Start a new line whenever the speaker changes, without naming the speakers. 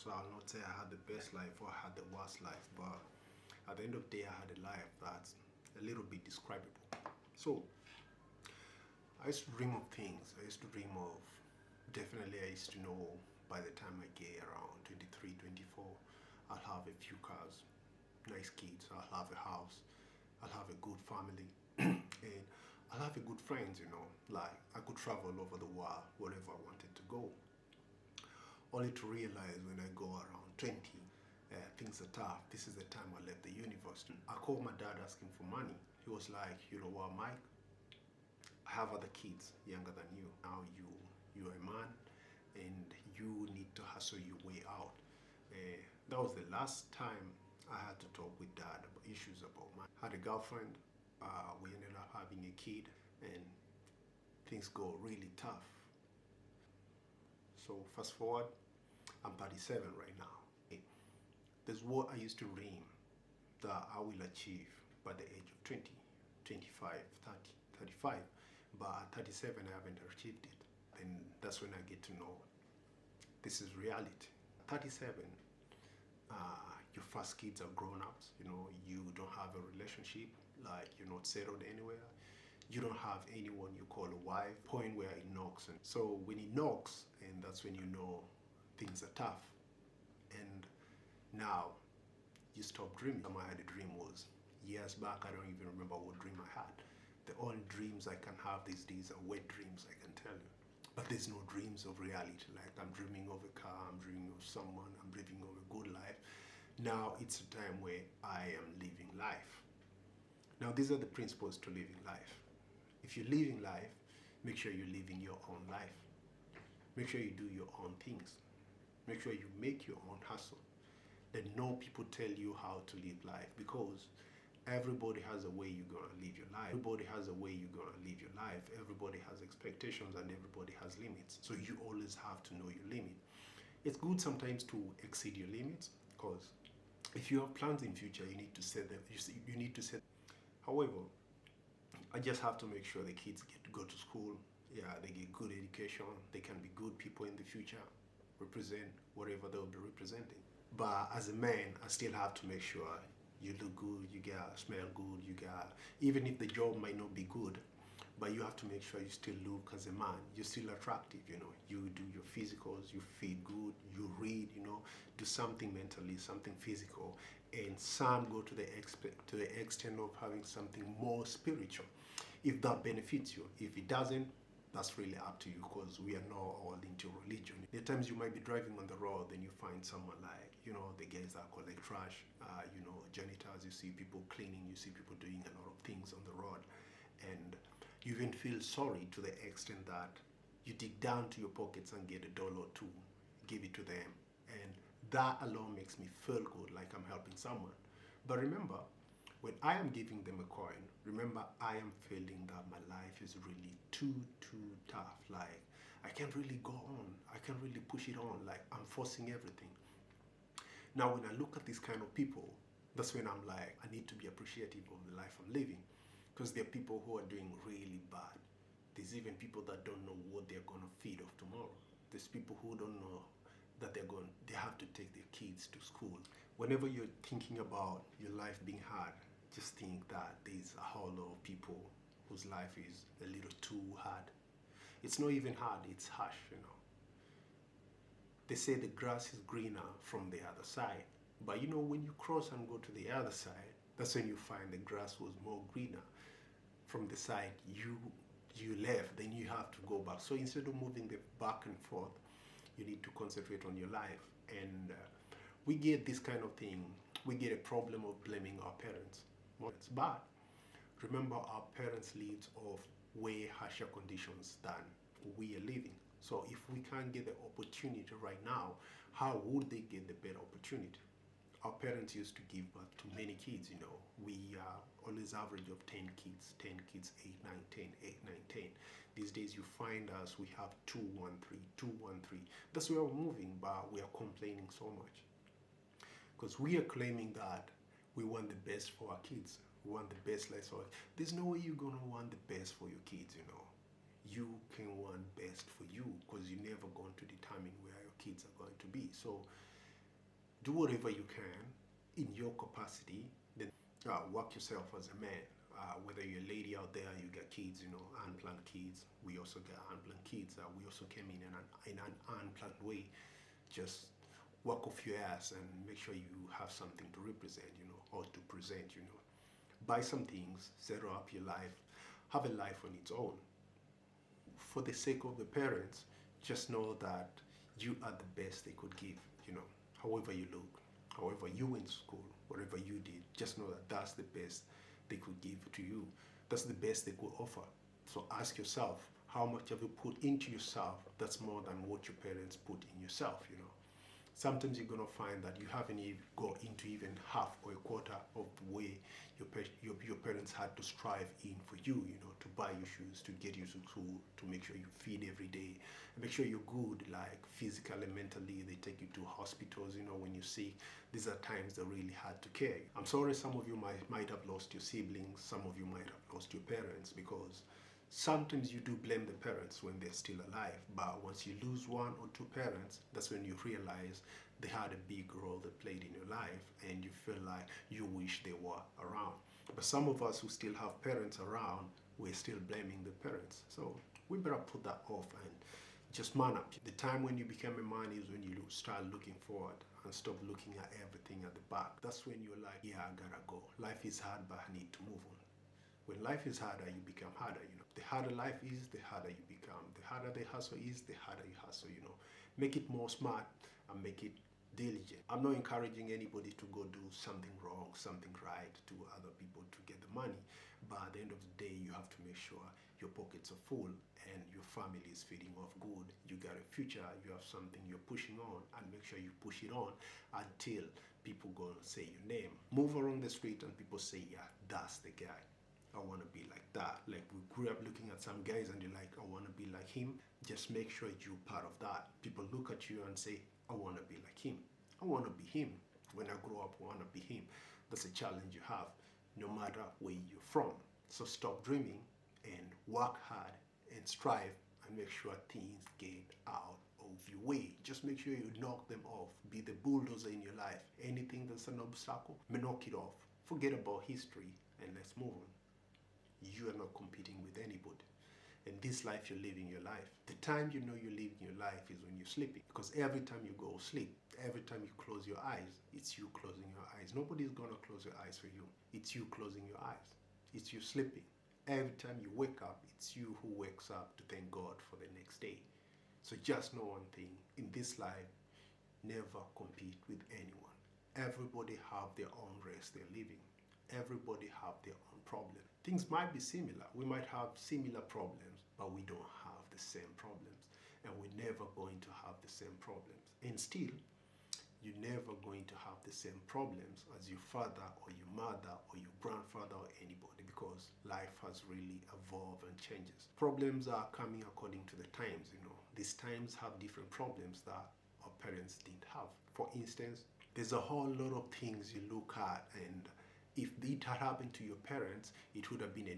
So I'll not say I had the best life or I had the worst life, but at the end of the day, I had a life that's a little bit describable. So I used to dream of things. I used to dream of, definitely I used to know by the time I get around 23, 24, I'll have a few cars, nice kids, I'll have a house, I'll have a good family, and I'll have a good friends, like I could travel all over the world, wherever I wanted to go. Only to realize when I go around 20, things are tough. This is the time I left the university. I called my dad asking for money. He was like, you know what, Mike? I have other kids younger than you. Now you're a man and you need to hustle your way out. That was the last time I had to talk with dad about issues about money. I had a girlfriend. We ended up having a kid and things go really tough. So fast forward, I'm 37 right now. There's what I used to dream that I will achieve by the age of 20, 25, 30, 35. But at 37, I haven't achieved it. And that's when I get to know this is reality. 37, your first kids are grown-ups. You don't have a relationship, like you're not settled anywhere. You don't have anyone you call a wife. Point where it knocks. And so when it knocks, and that's when you know things are tough. And now you stop dreaming. I had a dream was years back. I don't even remember what dream I had. The only dreams I can have these days are wet dreams, I can tell you. But there's no dreams of reality. Like I'm dreaming of a car, I'm dreaming of someone, I'm dreaming of a good life. Now it's a time where I am living life. Now these are the principles to living life. If you're living life, make sure you're living your own life. Make sure you do your own things. Make sure you make your own hustle. Then no people tell you how to live life, because everybody has a way you're going to live your life. Everybody has a way you're going to live your life. Everybody has expectations and everybody has limits. So you always have to know your limit. It's good sometimes to exceed your limits, because if you have plans in future, you need to set them. You need to set. However, I just have to make sure the kids get to go to school. Yeah, they get good education. They can be good people in the future, represent whatever they'll be representing. But as a man, I still have to make sure you look good, you smell good, even if the job might not be good, but you have to make sure you still look as a man. You're still attractive, You do your physicals, you feel good, you read, do something mentally, something physical. And some go to the extent of having something more spiritual, if that benefits you. If it doesn't, that's really up to you, because we are not all into religion. There are times you might be driving on the road, then you find someone like, the guys that collect trash, janitors, you see people cleaning, you see people doing a lot of things on the road. And you even feel sorry to the extent that you dig down to your pockets and get $1 or $2, give it to them. And that alone makes me feel good, like I'm helping someone. But remember, when I am giving them a coin, remember I am feeling that my life is really too tough. Like I can't really go on. I can't really push it on. Like I'm forcing everything. Now when I look at these kind of people, that's when I'm like, I need to be appreciative of the life I'm living. Because there are people who are doing really bad. There's even people that don't know what they're going to feed off tomorrow. There's people who don't know that they have to take their kids to school. Whenever you're thinking about your life being hard, just think that there's a whole lot of people whose life is a little too hard. It's not even hard, it's harsh, They say the grass is greener from the other side. But when you cross and go to the other side, that's when you find the grass was more greener from the side you left. Then you have to go back. So instead of moving back and forth, you need to concentrate on your life. And we get this kind of thing. We get a problem of blaming our parents. But remember, our parents lived off way harsher conditions than we are living. So if we can't get the opportunity right now, how would they get the better opportunity? Our parents used to give birth to many kids, We always average of 10 kids, 8, 9, 10, 8, 9, 10. These days you find us, we have 2, 1, 3, 2, 1, 3. That's where we're moving, but we are complaining so much. Because we are claiming that we want the best for our kids. We want the best life for us. There's no way you're going to want the best for your kids, You can want best for you, because you're never going to determine where your kids are going to be. So Do whatever you can in your capacity, then work yourself as a man. Whether you're a lady out there, you got kids, unplanned kids. We also got unplanned kids. We also came in an unplanned way. Just work off your ass and make sure you have something to represent, or to present. Buy some things, settle up your life, have a life on its own. For the sake of the parents, just know that you are the best they could give. However you look, however you went to school, whatever you did, just know that that's the best they could give to you. That's the best they could offer. So ask yourself, how much have you put into yourself that's more than what your parents put in yourself. Sometimes you're gonna find that you haven't even got into even half or a quarter of the way your parents had to strive in for you, to buy you shoes, to get you to school, to make sure you feed every day, and make sure you're good, like physically, mentally. They take you to hospitals, when you're sick. These are times they really had to care. I'm sorry, some of you might have lost your siblings, some of you might have lost your parents, because sometimes you do blame the parents when they're still alive, but once you lose one or two parents, that's when you realize they had a big role they played in your life, and you feel like you wish they were around. But some of us who still have parents around, we're still blaming the parents. So we better put that off and just man up. The time when you become a man is when you start looking forward and stop looking at everything at the back. That's when you're like, yeah, I gotta go. Life is hard, but I need to move on. When life is harder, you become harder. The harder life is, the harder you become. The harder the hustle is, the harder you hustle. Make it more smart and make it diligent. I'm not encouraging anybody to go do something wrong, something right to other people to get the money. But at the end of the day, you have to make sure your pockets are full and your family is feeding off good. You got a future, you have something you're pushing on, and make sure you push it on until people go and say your name. Move around the street and people say, yeah, that's the guy. I want to be like that. Like, we grew up looking at some guys and you're like, I want to be like him. Just make sure you're part of that. People look at you and say, I want to be like him. I want to be him. When I grow up, I want to be him. That's a challenge you have, no matter where you're from. So stop dreaming and work hard and strive and make sure things get out of your way. Just make sure you knock them off. Be the bulldozer in your life. Anything that's an obstacle, knock it off. Forget about history and let's move on. You are not competing with anybody. In this life, you're living your life. The time you know you're living your life is when you're sleeping. Because every time you go sleep, every time you close your eyes, it's you closing your eyes. Nobody's going to close your eyes for you. It's you closing your eyes. It's you sleeping. Every time you wake up, it's you who wakes up to thank God for the next day. So just know one thing. In this life, never compete with anyone. Everybody have their own race they're living. Everybody have their own problem. Things might be similar. We might have similar problems, but we don't have the same problems. And we're never going to have the same problems. And still, you're never going to have the same problems as your father or your mother or your grandfather or anybody, because life has really evolved and changes. Problems are coming according to the times. These times have different problems that our parents didn't have. For instance, there's a whole lot of things you look at, and if it had happened to your parents, it would have been a